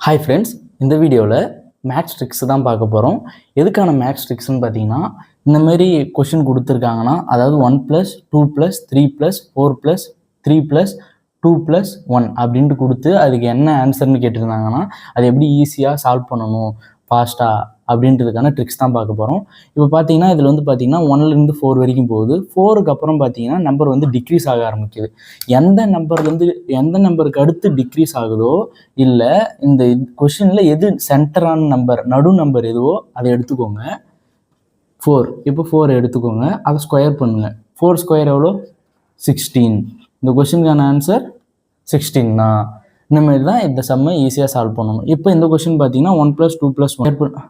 Hi friends, இந்த வீடியோவில் maths tricks தான் பார்க்க போகிறோம். எதுக்கான மேக்ஸ் ட்ரிக்ஸ்னு பார்த்தீங்கன்னா, இந்தமாரி கொஷின் கொடுத்துருக்காங்கன்னா, அதாவது 1 + 2 + 3 + 4 + 3 + 2 + 1 அப்படின்ட்டு கொடுத்து அதுக்கு என்ன ஆன்சர்னு கேட்டிருந்தாங்கன்னா, அதை எப்படி ஈஸியாக சால்வ் பண்ணணும் ஃபாஸ்ட்டாக அப்படின்றதுக்கான ட்ரிக்ஸ் தான் பார்க்க போகிறோம். இப்போ பார்த்தீங்கன்னா இதில் வந்து பார்த்தீங்கன்னா 1லேருந்து 4 வரைக்கும் போகுது. 4க்கு அப்புறம் பார்த்தீங்கன்னா நம்பர் வந்து டிக்ரீஸ் ஆக ஆரம்பிக்குது. எந்த நம்பருக்கு அடுத்து டிக்ரீஸ் ஆகுதோ இல்லை இந்த கொஷினில் எது சென்டரான நம்பர் நடு நம்பர் எதுவோ அதை எடுத்துக்கோங்க. 4 இப்போ 4 எடுத்துக்கோங்க, அதை ஸ்கொயர் பண்ணுங்கள். 4 ஸ்கொயர் எவ்வளோ? 16. இந்த கொஷினுக்கான ஆன்சர் 16 தான். இந்தமாரி தான் இந்த சம்மை ஈஸியாக சால்வ் பண்ணணும். இப்போ இந்த கொஷின் பார்த்தீங்கன்னா 1 + 2 + 1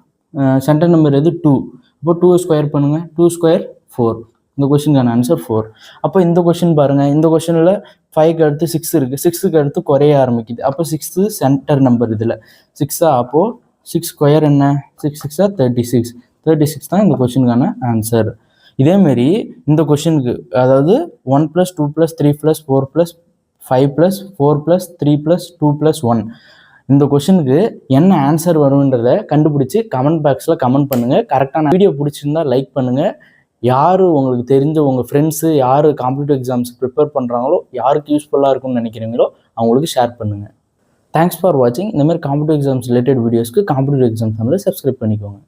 சென்டர் நம்பர் எது? 2. இப்போ 2 ஸ்கொயர் பண்ணுங்கள். 2 ஸ்கொயர் 4. இந்த கொஷினுக்கான ஆன்சர் 4. அப்போ இந்த கொஷின் பாருங்கள், இந்த கொஷினில் 5க்கு அடுத்து 6 இருக்குது, 6க்கு அடுத்து குறைய ஆரம்பிக்குது. அப்போ 6 சென்டர் நம்பர் இதில் 6. அப்போது 6 ஸ்கொயர் என்ன? 6 6 36. 36 தான் இந்த கொஷினுக்கான ஆன்சர். இதேமாரி இந்த கொஷினுக்கு அதாவது 1 + 2 + 3 + 4 + 5 + 4 + 3 + 2 + 1 இந்த கொஷினுக்கு என்ன ஆன்சர் வரும்ன்றதை கண்டுபிடிச்சி கமெண்ட் பாக்ஸில் கமெண்ட் பண்ணுங்கள். கரெக்டான வீடியோ பிடிச்சிருந்தா லைக் பண்ணுங்கள். யார் உங்களுக்கு தெரிஞ்ச உங்கள் ஃப்ரெண்ட்ஸு யார் காம்படிட்டிவ் எக்ஸாம்ஸ் ப்ரிப்பேர் பண்ணுறாங்களோ, யாருக்கு யூஸ்ஃபுல்லாக இருக்கும்னு நினைக்கிறீங்களோ அவங்களுக்கு ஷேர் பண்ணுங்கள். தேங்க்ஸ் ஃபார் வாட்சிங். இந்தமாதிரி காம்படிட்டிவ் எக்ஸாம்ஸ் ரிலேட்டட் வீடியோஸ்க்கு காம்படிட்டிவ் எக்ஸாம் சேனலை சப்ஸ்கிரைப் பண்ணிக்கோங்க.